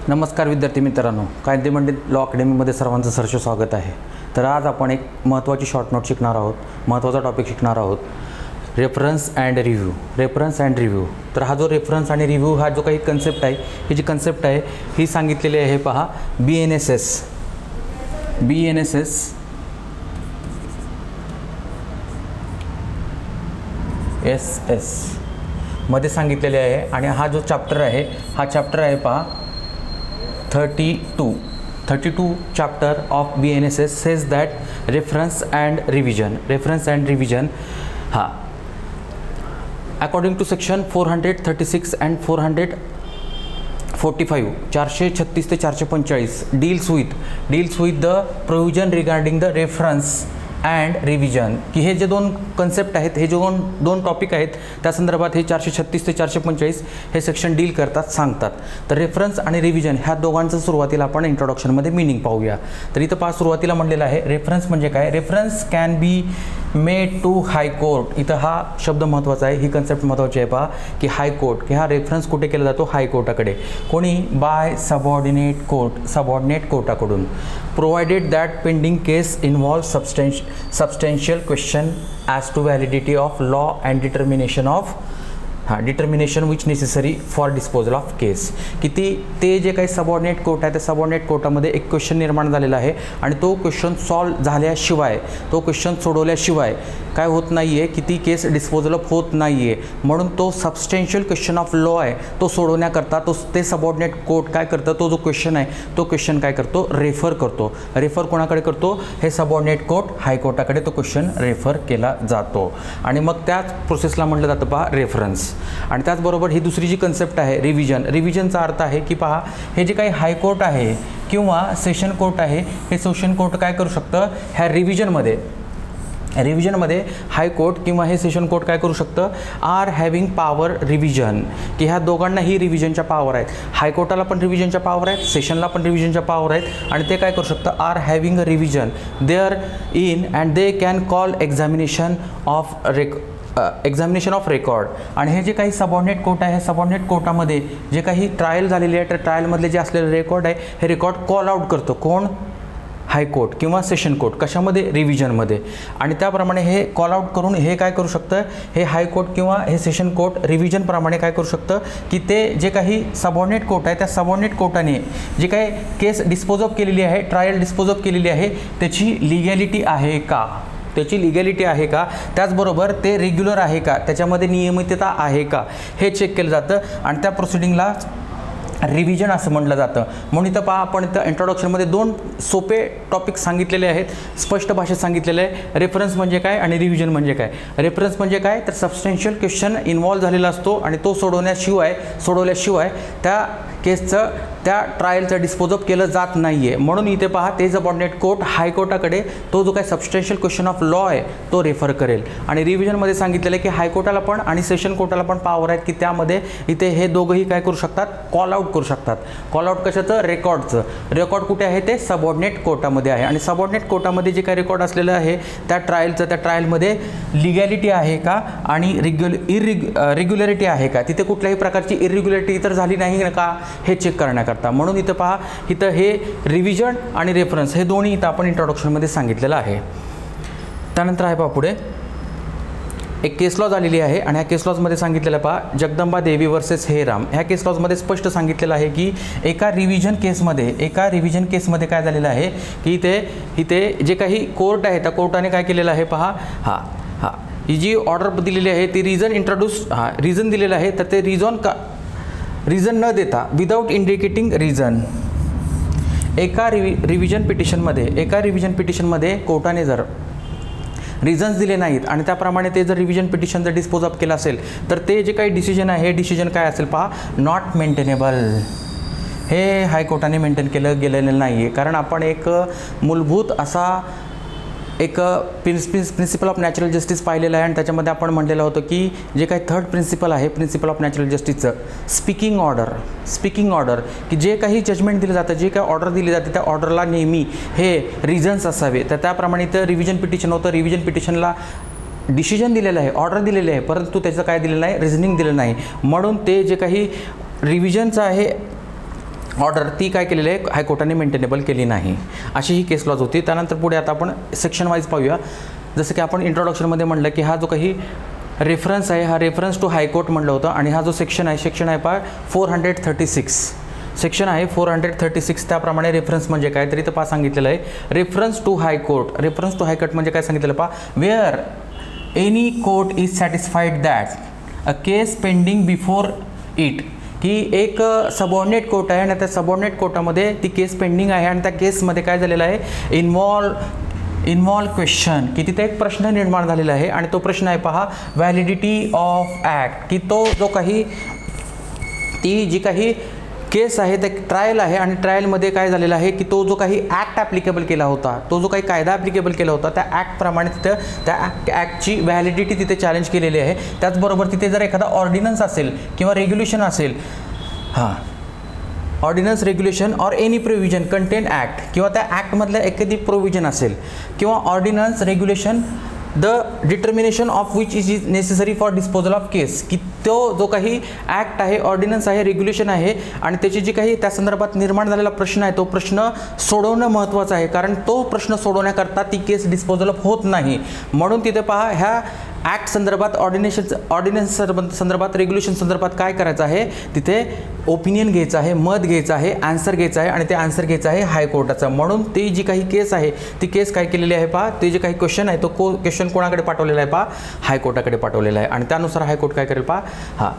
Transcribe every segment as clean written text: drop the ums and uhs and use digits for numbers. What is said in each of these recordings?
नमस्कार विद्यार्थी मित्रांनो, कायदेमंडित लॉ अकॅडमीमध्ये सर्वांचं सहर्ष स्वागत आहे। तर आज आपण एक महत्त्वाची शॉर्ट नोट शिकणार आहोत, महत्त्वाचा टॉपिक शिकणार आहोत, reference and review. Reference and review, तर हा जो रेफरन्स आणि रिव्ह्यू हा जो काही कन्सेप्ट आहे, ही जी कन्सेप्ट आहे ही सांगितलेली आहे पहा BNSS मध्ये सांगितलेले आहे। आणि हा जो चॅप्टर आहे, हा चॅप्टर आहे पहा 32 chapter of BNSS says that reference and revision according to section 436 and 445 436 ते 445 deals with the provision regarding the reference and revision, की हे जे दोन कन्सेप्ट आहेत, हे जे दोन टॉपिक आहेत त्या संदर्भात हे 436 ते 445 हे सेक्शन डील करतात, सांगतात। तर रेफरन्स आणि रिव्हिजन ह्या दोघांचं सुरुवातीला आपण इंट्रोडक्शनमध्ये मिनिंग पाहूया। तर इथं पहा सुरुवातीला म्हणलेलं आहे रेफरन्स म्हणजे काय। Reference can be made to high court. इथं हा शब्द महत्त्वाचा आहे, ही कन्सेप्ट महत्त्वाची आहे पहा की हायकोर्ट, की हा रेफरन्स कुठे केला जातो, हायकोर्टाकडे। कोणी? बाय सबऑर्डिनेट कोर्टाकडून। Provided that pending case involve substantial question as to validity of law and determination which necessary for disposal of case। की ते जे काही सबऑर्डिनेट कोर्ट आहे त्या सबऑर्डिनेट कोर्टामध्ये एक क्वेश्चन निर्माण झालेला आहे आणि तो क्वेश्चन सॉल्व झाल्याशिवाय, तो क्वेश्चन सोडवल्याशिवाय काय होत नाही आहे की ती केस डिस्पोजल ऑफ होत नाही आहे। म्हणून तो सबस्टेन्शियल क्वेश्चन ऑफ लॉ आहे, तो सोडवण्याकरता ते सबऑर्डिनेट कोर्ट काय करतं, तो जो क्वेश्चन आहे तो क्वेश्चन काय करतो, रेफर करतो। रेफर कोणाकडे करतो? हे सबऑर्डिनेट कोर्ट हायकोर्टाकडे तो क्वेश्चन रेफर केला जातो आणि मग त्याच प्रोसेसला म्हटलं जातं पहा रेफरन्स। आणि त्याचबरोबर ही दुसरी जी कन्सेप्ट आहे रिव्हिजनचा अर्थ आहे की पहा हे जे काही हायकोर्ट आहे किंवा सेशन कोर्ट आहे, हे सेशन कोर्ट काय करू शकतं, ह्या रिव्हिजनमध्ये हायकोर्ट किंवा हे सेशन कोर्ट काय करू शकतं, आर हॅव्हिंग पॉवर रिव्हिजन, की ह्या दोघांनाही रिव्हिजनच्या पॉवर आहेत। हायकोर्टाला पण रिव्हिजनच्या पॉवर आहेत, सेशनला पण रिव्हिजनच्या पॉवर आहेत आणि ते काय करू शकतं, are having revision therein and they can call examination of record. आणि हे जे काही सबऑर्डिनेट कोर्ट आहे, सबऑर्डिनेट कोर्टामध्ये जे काही ट्रायल झालेली आहे, तर ट्रायलमधले जे असलेले रेकॉर्ड आहे हे रेकॉर्ड कॉल आउट करतो कोण, हायकोर्ट किंवा सेशन कोर्ट, कशामध्ये, रिव्हिजनमध्ये। आणि त्याप्रमाणे हे कॉल आउट करून हे काय करू शकतं, हे हायकोर्ट किंवा हे सेशन कोर्ट रिव्हिजनप्रमाणे काय करू शकतं की ते जे काही सबऑर्डिनेट कोर्ट आहे त्या सबऑर्डिनेट कोर्टाने जे काही केस डिस्पोज ऑफ केलेली आहे, ट्रायल डिस्पोज ऑफ केलेली आहे, त्याची लिगॅलिटी आहे का, त्याचबरोबर ते रेग्युलर आहे का, त्याच्यामध्ये नियमितता आहे का, हे चेक केलं जातं आणि त्या प्रोसिडिंगला रिव्हिजन असं म्हटलं जातं। म्हणून इथं पहा आपण इथं इंट्रोडक्शनमध्ये दोन सोपे टॉपिक सांगितलेले आहेत, स्पष्ट भाषेत सांगितलेलं आहे। रेफरन्स म्हणजे काय आणि रिव्हिजन म्हणजे काय। रेफरन्स म्हणजे काय, तर सबस्टेन्शियल क्वेश्चन इन्व्हॉल्व झालेला असतो आणि तो सोडवल्याशिवाय त्या केसचं, त्या ट्रायलचं डिस्पोज ऑफ केलं जात नाही आहे। म्हणून इथे पहा ते सबऑर्डिनेट कोर्ट हायकोर्टाकडे तो जो काही सबस्टेन्शियल क्वेश्चन ऑफ लॉ आहे तो रेफर करेल। आणि रिव्हिजनमध्ये सांगितलेलं आहे की हायकोर्टाला पण आणि सेशन कोर्टाला पण पॉवर आहेत की त्यामध्ये इथे हे दोघंही काय करू शकतात, कॉल आउट करू शकतात। कॉल आउट कशाचं, रेकॉर्डचं। रेकॉर्ड कुठे आहे, ते सबऑर्डिनेट कोर्टामध्ये आहे आणि सबऑर्डिनेट कोर्टामध्ये जे काही रेकॉर्ड असलेलं आहे त्या ट्रायलमध्ये लिगॅलिटी आहे का आणि रेग्युलरिटी आहे का, तिथे कुठल्याही प्रकारची इरेग्युलरिटी तर झाली नाही का, हे चेक करण्याकरता। म्हणून इथं पहा, इथं हे रिव्हिजन आणि रेफरन्स हे दोन्ही इथं आपण इंट्रोडक्शनमध्ये सांगितलेलं आहे। त्यानंतर आहे पहा पुढे एक केस लॉ झालेली आहे आणि ह्या केस लॉजमध्ये सांगितलेलं आहे पहा जगदंबा देवी वर्सेस हेराम। ह्या केस लॉजमध्ये स्पष्ट सांगितलेलं आहे की एका रिव्हिजन केसमध्ये काय झालेलं आहे की इथे जे काही कोर्ट आहे त्या कोर्टाने काय केलेलं आहे पहा, ही जी ऑर्डर दिलेली आहे ती रिझन दिलेलं आहे, तर ते रिझन न देता विदाऊट इंडिकेटिंग रिझन एका रिव्हिजन पिटिशनमध्ये कोर्टाने जर रिझन्स दिले नाहीत आणि त्याप्रमाणे ते जर रिव्हिजन पिटिशन जर डिस्पोज ऑफ केलं असेल तर ते जे काही डिसिजन आहे हे डिसिजन काय असेल पहा, नॉट मेंटेनेबल। हे हायकोर्टाने मेंटेन केलं गेलेलं नाही आहे, कारण आपण एक मूलभूत असा एक प्रिन्सिपल ऑफ नॅचरल जस्टिस पाहिलेलं आहे आणि त्याच्यामध्ये आपण म्हटलेलं होतं की जे काही थर्ड प्रिन्सिपल आहे प्रिन्सिपल ऑफ नॅचरल जस्टिसचं स्पीकिंग ऑर्डर, की जे काही जजमेंट दिलं जातं, जे काही ऑर्डर दिली जाते त्या ऑर्डरला नेहमी हे रिझन्स असावे। तर त्याप्रमाणे इथं रिव्हिजन पिटिशन होतं, रिव्हिजन पिटिशनला डिसिजन दिलेलं आहे, ऑर्डर दिलेले आहे, परंतु त्याचं काय दिलेलं नाही, रिझनिंग दिलं नाही। म्हणून ते जे काही रिव्हिजनचं आहे ऑर्डर ती काय केलेली आहे हायकोर्टाने मेंटेनेबल केली नाही, अशी ही केस लॉज होती. त्यानंतर पुढे आता आपण सेक्शन वाईज पाहूया. जसं की आपण इंट्रोडक्शनमध्ये म्हटलं की हा जो काही रेफरन्स आहे हा रेफरन्स टू हायकोर्ट म्हटलं होतं, आणि हा जो सेक्शन आहे पहा 436 सेक्शन आहे 436. त्याप्रमाणे रेफरन्स म्हणजे काय तरी तर पहा सांगितलेलं आहे reference to high court. Reference to high court म्हणजे काय सांगितलेलं पहा, where any court is satisfied that a case pending before it, की एक सबऑर्डिनेट कोर्ट आहे आणि त्या सबऑर्डिनेट कोर्टामध्ये ती केस पेंडिंग आहे आणि त्या केसमध्ये काय झालेलं आहे इन्व्हॉल्व क्वेश्चन, की तिथे एक प्रश्न निर्माण झालेला आहे आणि तो प्रश्न आहे पहा व्हॅलिडिटी ऑफ ॲक्ट, की तो जो काही ती जी काही केस आहे ते ट्रायल आहे आणि ट्रायलमध्ये काय झालेलं आहे की तो जो काही ॲक्ट ॲप्लिकेबल केला होता, तो जो काही कायदा ॲप्लिकेबल केला होता त्या ॲक्टप्रमाणे तिथं त्या ॲक्टची व्हॅलिडिटी तिथे चॅलेंज केलेली आहे. त्याचबरोबर तिथे जर एखादा ऑर्डिनन्स असेल किंवा रेग्युलेशन असेल, ordinance regulation or any provision contain act, किंवा त्या ॲक्टमधलं एखादी प्रोव्हिजन असेल किंवा ordinance regulation the determination of which is necessary for disposal of case, की तो जो काही ॲक्ट आहे ऑर्डिनन्स आहे रेग्युलेशन आहे आणि त्याची जी काही त्या संदर्भात निर्माण झालेला प्रश्न आहे तो प्रश्न सोडवणं महत्त्वाचं आहे, कारण तो प्रश्न सोडवण्याकरता ती केस डिस्पोजल ऑफ होत नाही. म्हणून तिथे पहा ह्या ॲक्ट संदर्भात ऑर्डिनन्स संदर्भात रेग्युलेशन संदर्भात काय करायचं आहे, तिथे ओपिनियन घ्यायचं आहे, मत घ्यायचं आहे, आन्सर घ्यायचं आहे आणि ते आन्सर घ्यायचं आहे हायकोर्टाचं. म्हणून ती जी काही केस आहे ती केस काय केलेली आहे पहा, ते जे काही क्वेश्चन आहे तो क्वेश्चन कोणाकडे पाठवलेला आहे पहा हायकोर्टाकडे पाठवलेला आहे आणि त्यानुसार हायकोर्ट काय करेल पहा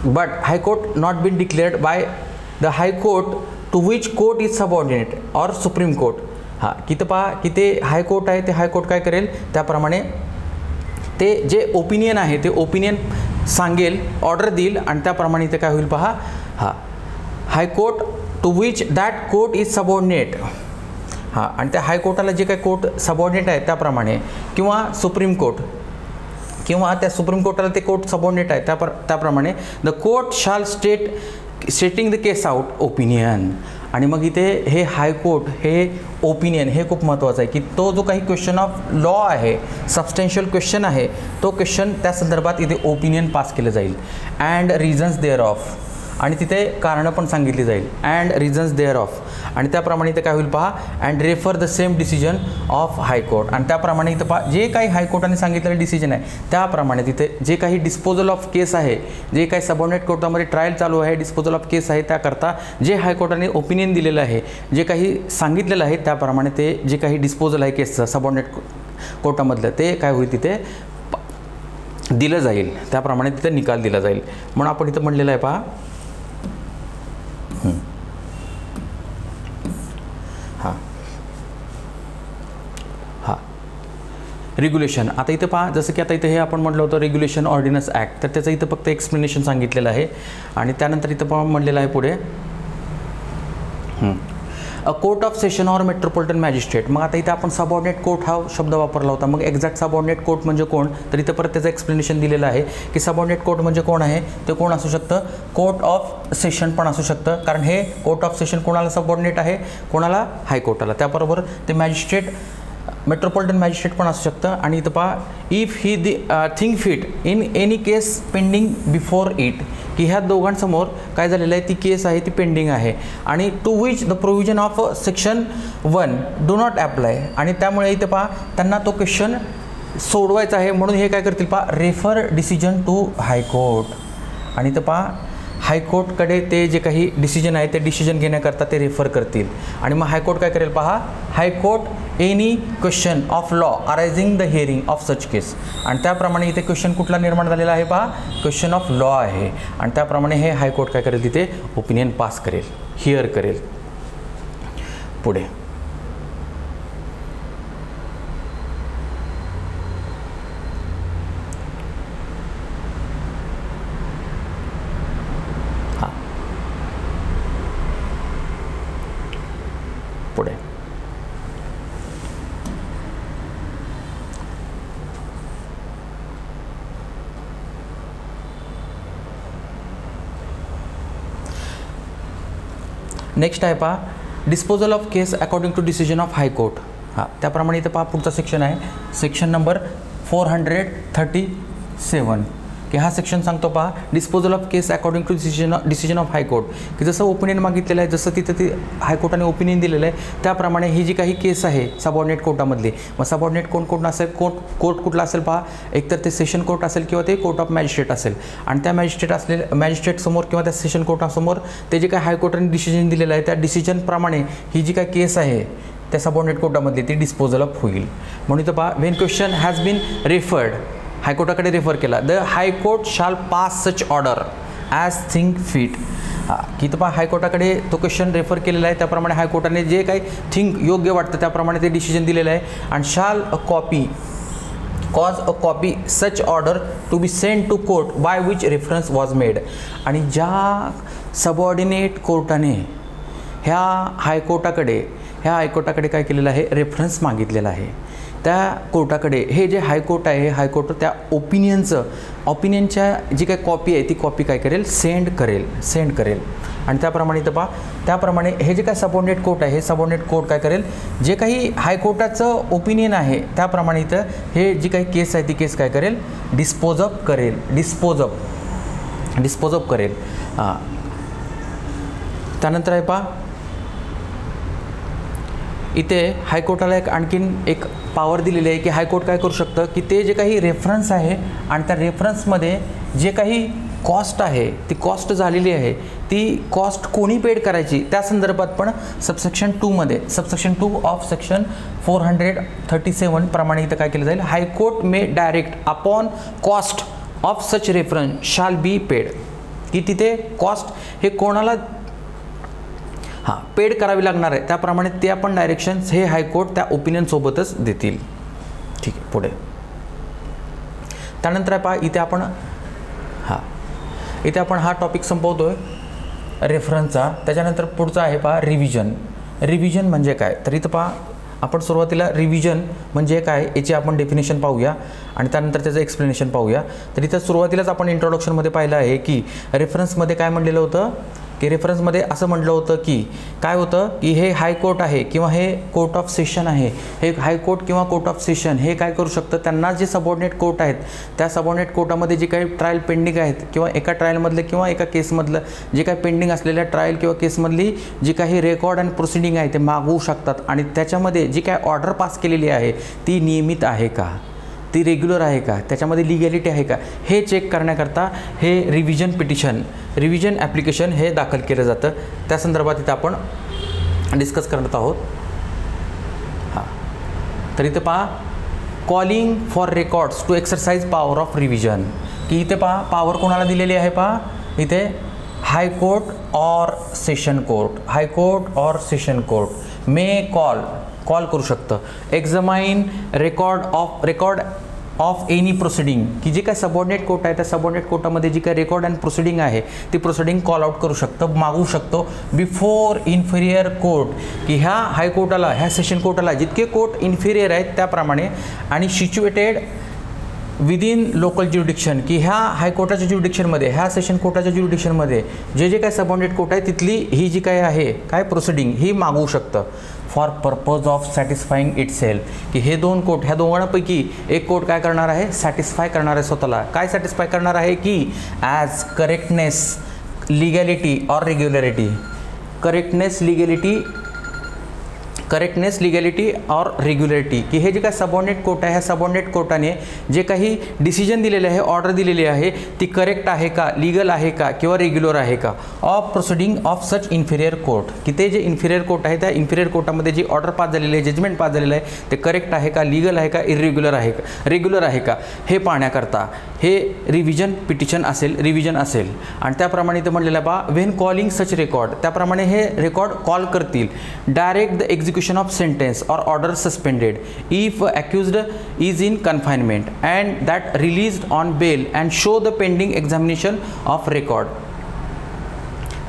but high court not been declared by the high court to which court is subordinate or supreme court. की तर पहा की ते हायकोर्ट आहे ते हायकोर्ट काय करेल त्याप्रमाणे ते जे ओपिनियन आहे ते ओपिनियन सांगेल, ऑर्डर देईल आणि त्याप्रमाणे ते काय होईल पहा high court to which that court is subordinate. आणि त्या हायकोर्टाला जे काही कोर्ट सबऑर्डिनेट आहे त्याप्रमाणे किंवा सुप्रीम कोर्ट किंवा त्या सुप्रीम कोर्टाला ते कोर्ट सबऑर्डिनेट आहे त्याप्रमाणे द कोर्ट शाल stating the case out opinion. आणि मग इथे हे हायकोर्ट हे ओपिनियन हे खूप महत्त्वाचं आहे की तो जो काही क्वेश्चन ऑफ लॉ आहे सबस्टेन्शियल क्वेश्चन आहे तो क्वेश्चन त्या संदर्भात इथे ओपिनियन पास केलं जाईल अँड रिझन्स देअर ऑफ, आणि तिथे कारणं पण सांगितली जाईल अँड रिझन्स देअर ऑफ, आणि त्याप्रमाणे इथे काय होईल पहा and refer the same decision of high court. आणि त्याप्रमाणे इथं पहा जे काही हायकोर्टाने सांगितलेलं डिसिजन आहे त्याप्रमाणे तिथे जे काही डिस्पोजल ऑफ केस आहे, जे काही सबऑर्डिनेट कोर्टामध्ये ट्रायल चालू आहे डिस्पोजल ऑफ केस आहे त्याकरता जे हायकोर्टाने ओपिनियन दिलेलं आहे, जे काही सांगितलेलं आहे त्याप्रमाणे ते जे काही डिस्पोजल आहे केसचं सबऑर्डिनेट कोर्टामधलं ते काय होईल तिथे दिलं जाईल, त्याप्रमाणे तिथे निकाल दिला जाईल. म्हणून आपण इथं म्हणलेलं आहे पहा रेग्युलेशन. आता इथं पहा जसं की आता इथं हे आपण म्हटलं होतं रेग्युलेशन ऑर्डिनन्स ॲक्ट, तर त्याचं इथं फक्त एक्सप्लेनेशन सांगितलेलं आहे आणि त्यानंतर इथं पण म्हणलेलं आहे पुढे a court of session or metropolitan magistrate. मग आता इथं आपण सबऑर्डिनेट कोर्ट हा शब्द वापरला होता, मग एक्झॅक्ट सबऑर्डिनेट कोर्ट म्हणजे कोण, तर इथं परत त्याचं एक्सप्लेनेशन दिलेलं आहे की सबऑर्डिनेट कोर्ट म्हणजे कोण आहे, ते कोण असू शकतं, कोर्ट ऑफ सेशन पण असू शकतं, कारण हे कोर्ट ऑफ सेशन कोणाला सबऑर्डिनेट आहे, कोणाला हायकोर्टाला. त्याबरोबर ते मॅजिस्ट्रेट मेट्रोपॉलिटन मॅजिस्ट्रेट पण असू शकतं. आणि इथं पहा if he think fit in any case pending before it, की ह्या दोघांसमोर काय झालेलं आहे ती केस आहे ती पेंडिंग आहे आणि to which the provision of section 1 do not apply, आणि त्यामुळे इथं पहा त्यांना तो क्वेश्चन सोडवायचा आहे म्हणून हे काय करतील पहा रेफर डिसिजन टू हायकोर्ट. आणि इथं पहा हायकोर्टकडे ते जे काही डिसिजन आहे ते डिसिजन घेण्याकरता ते रेफर करतील आणि मग हायकोर्ट काय करेल पहा high court any question of law arising the hearing of such case, आणि त्याप्रमाणे इथे क्वेश्चन कुठला निर्माण झालेला आहे पहा क्वेश्चन ऑफ लॉ आहे आणि त्याप्रमाणे हे हायकोर्ट काय करेल तिथे ओपिनियन पास करेल, हिअर करेल. पुढे पुढे नेक्स्ट आहे पहा disposal of case according to decision of high court. त्याप्रमाणे इथं पहा पुढचा सेक्शन आहे सेक्शन नंबर 437. की हा सेक्शन सांगतो पहा disposal of case according to decision of high court, की जसं ओपिनियन मागितलेलं आहे, जसं तिथं ते हायकोर्टाने ओपिनियन दिलेलं आहे त्याप्रमाणे ही जी काही केस आहे सबऑर्डिनेट कोर्टामधली, मग सबऑर्डिनेट कोण असेल, कोर्ट कुठला असेल पहा, एकतर ते सेशन कोर्ट असेल किंवा ते कोर्ट ऑफ मॅजिस्ट्रेट असेल, आणि त्या मॅजिस्ट्रेटसमोर किंवा त्या सेशन कोर्टासमोर ते जे काही हायकोर्टाने डिसिजन दिलेलं आहे त्या डिसिजनप्रमाणे ही जी काही केस आहे त्या सबऑर्डिनेट कोर्टामधली ती डिस्पोजल ऑफ होईल. म्हणून इथं पहा when question has been referred, हायकोर्टाकडे रेफर केला, the high court shall pass such order as think fit. की इथं पहा हायकोर्टाकडे तो क्वेश्चन रेफर केलेला आहे, त्याप्रमाणे हायकोर्टाने जे काही थिंक योग्य वाटतं त्याप्रमाणे ते डिसिजन दिलेलं आहे. आणि shall cause a copy such order to be send to court by which reference was made. आणि ज्या सबऑर्डिनेट कोर्टाने ह्या हायकोर्टाकडे काय केलेलं आहे, रेफरन्स मागितलेला आहे, त्या कोर्टाकडे हे जे हायकोर्ट आहे, हायकोर्ट त्या ओपिनियनच्या जी काही कॉपी आहे ती कॉपी काय करेल, सेंड करेल. आणि त्याप्रमाणे इथं पहा त्याप्रमाणे हे जे काय सबऑर्डिनेट कोर्ट आहे, हे सबऑर्डिनेट कोर्ट काय करेल, जे काही हायकोर्टाचं ओपिनियन आहे त्याप्रमाणे इथं हे जी काही केस आहे ती केस काय करेल, डिस्पोज ऑफ करेल. त्यानंतर आहे पहा इथे हायकोर्टाला आणखीन एक पॉवर दिलेली आहे की हायकोर्ट काय करू शकतं की ते जे काही रेफरन्स आहे आणि त्या रेफरन्समध्ये जे काही कॉस्ट आहे ती कॉस्ट झालेली आहे ती कॉस्ट कोणी पेड करायची त्या संदर्भात पण सबसेक्शन 2 ऑफ सेक्शन 437 प्रमाणे इथं काय केलं जाईल, high court may direct upon cost of such reference shall be paid, की तिथे कॉस्ट हे कोणाला पेड करावी लागणार आहे त्याप्रमाणे ते आपण डायरेक्शन्स हे हायकोर्ट त्या ओपिनियनसोबतच देतील. ठीक आहे, पुढे त्यानंतर आहे पहा इथे आपण हा टॉपिक संपवतोय रेफरन्सचा. त्याच्यानंतर पुढचा आहे पहा रिव्हिजन म्हणजे काय, तर इथं पहा आपण सुरुवातीला रिव्हिजन म्हणजे काय याची आपण डेफिनेशन पाहूया आणि त्यानंतर त्याचं एक्सप्लेनेशन पाहूया. तर इथं सुरुवातीलाच आपण इंट्रोडक्शनमध्ये पाहिलं आहे की रेफरन्समध्ये काय म्हणलेलं होतं की रेफरन्समध्ये असं म्हटलं होतं की काय होतं की हे हायकोर्ट आहे किंवा हे कोर्ट ऑफ सेशन आहे, हे हायकोर्ट किंवा कोर्ट ऑफ सेशन हे काय करू शकतं, त्यांना जे सबऑर्डिनेट कोर्ट आहेत त्या सबऑर्डिनेट कोर्टामध्ये जे काही ट्रायल पेंडिंग आहेत किंवा एका ट्रायलमधलं किंवा एका केसमधलं जे काही पेंडिंग असलेल्या ट्रायल किंवा केसमधली जी काही रेकॉर्ड अँड प्रोसिडिंग आहे ते मागवू शकतात आणि त्याच्यामध्ये जी काही ऑर्डर पास केलेली आहे ती नियमित आहे का, ती रेग्युलर आहे का, त्याच्यामध्ये लिगॅलिटी आहे का हे चेक करण्याकरता हे रिव्हिजन ॲप्लिकेशन हे दाखल केलं जातं. त्या संदर्भात इथं आपण डिस्कस करत आहोत. तर इथं पहा calling for records to exercise power of revision, की इथे पहा पॉवर कोणाला दिलेली आहे पहा इथे high court or session court may call करू शकतं, examine record of any proceeding, की जे काय सबऑर्डिनेट कोर्ट आहे त्या सबऑर्डिनेट कोर्टामध्ये जी काय रेकॉर्ड अँड प्रोसिडिंग आहे ती प्रोसिडिंग कॉल आउट करू शकतं, मागू शकतो बिफोर इन्फिरियर कोर्ट, की ह्या हायकोर्टाला ह्या सेशन कोर्टाला जितके कोर्ट इन्फिरियर आहेत त्याप्रमाणे आणि सिच्युएटेड विदिन लोकल ज्युरिडिक्शन, की ह्या हायकोर्टाच्या ज्युरिडिक्शनमध्ये ह्या सेशन कोर्टाच्या ज्युरिडिक्शनमध्ये जे काय सबऑर्डिनेट कोर्ट आहे तिथली ही जी काय आहे काय प्रोसिडिंग ही मागवू शकतं for purpose of satisfying itself, की हे दोन कोर्ट ह्या दोघांपैकी एक कोर्ट काय करणार आहे, सॅटिस्फाय करणार आहे स्वतःला, काय सॅटिस्फाय करणार आहे की as correctness legality or regularity, correctness legality or regularity, की हे जे काय सबऑर्डिनेट कोर्ट आहे ह्या सबऑर्डिनेट कोर्टाने जे काही डिसिजन दिलेले आहे ऑर्डर दिलेली आहे ती करेक्ट आहे का, लिगल आहे का किंवा रेग्युलर आहे का of proceeding of such inferior court, की ते जे इन्फिरियर कोर्ट आहे त्या इन्फिरियर कोर्टामध्ये जी ऑर्डर पास झालेली आहे जजमेंट पास झालेलं आहे ते करेक्ट आहे का, लिगल आहे का, रेग्युलर आहे का हे पाहण्याकरता हे रिव्हिजन असेल. आणि त्याप्रमाणे ते म्हणलेलं बा व्हेन कॉलिंग सच रेकॉर्ड, त्याप्रमाणे हे रेकॉर्ड कॉल करतील direct the execution of sentence और order suspended if accused is in confinement and that released on bail and show the pending examination of record.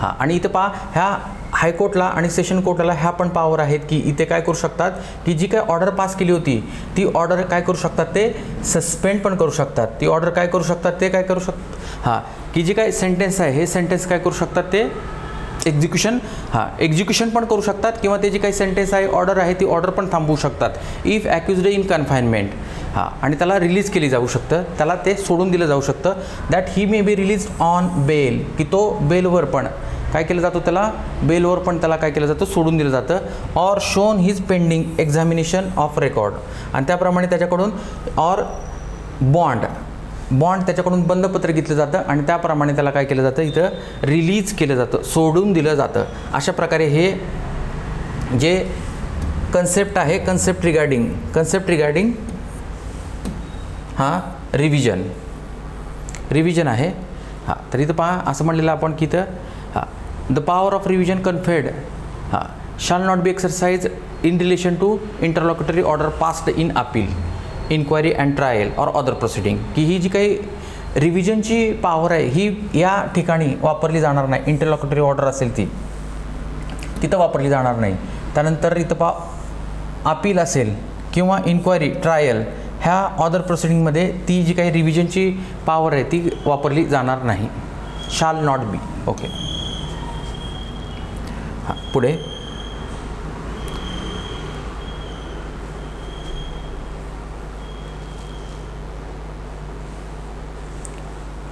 आणि इथं पहा ह्या हायकोर्टला आणि सेशन कोर्टाला ह्या पण पॉवर आहेत की इथे काय करू शकतात की जी काय ऑर्डर पास केली होती ती ऑर्डर काय करू शकतात ते सस्पेंड पण करू शकतात, ती ऑर्डर काय करू शकतात ते काय करू शकतात की जी काय सेंटेन्स आहे हे सेंटेन्स काय करू शकतात ते एक्झिक्युशन पण करू शकतात किंवा ते जी काही सेंटेन्स आहे ऑर्डर आहे ती ऑर्डर पण थांबवू शकतात इफ अक्युज्ड इन कन्फाइनमेंट, हां, आणि त्याला रिलीज केली जाऊ शकतं, त्याला ते सोडून दिलं जाऊ शकतं. That he may be release on bail, की तो बेलवर पण काय केलं जातं, त्याला बेलवर पण त्याला काय केलं जातं, सोडून दिलं जातं. Or shown his pending examination of record, आणि त्याप्रमाणे त्याच्याकडून ऑर बॉन्ड त्याच्याकडून बंधपत्र घेतलं जातं आणि त्याप्रमाणे त्याला काय केलं जातं, इथं रिलीज केलं जातं, सोडून दिलं जातं. अशा प्रकारे हे जे कन्सेप्ट आहे, कन्सेप्ट रिगार्डिंग हां रिव्हिजन आहे. हां, तर इथं पहा असं म्हणलेलं आपण की इथं हां, the power of revision conferred हां shall not be exercise in relation to interlocutory order passed in appeal, inquiry and trial or other proceeding, की ही जी काही रिव्हिजनची पॉवर आहे ही या ठिकाणी वापरली जाणार नाही. इंटरलॉक्युटरी ऑर्डर असेल ती तिथं वापरली जाणार नाही. त्यानंतर इथं अपील असेल किंवा इन्क्वायरी ट्रायल ह्या अदर प्रोसिडिंगमध्ये ती जी काही रिव्हिजनची पॉवर आहे ती वापरली जाणार नाही. शाल नॉट बी. ओके, हां पुढे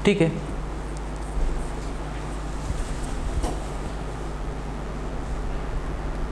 ठीक आहे.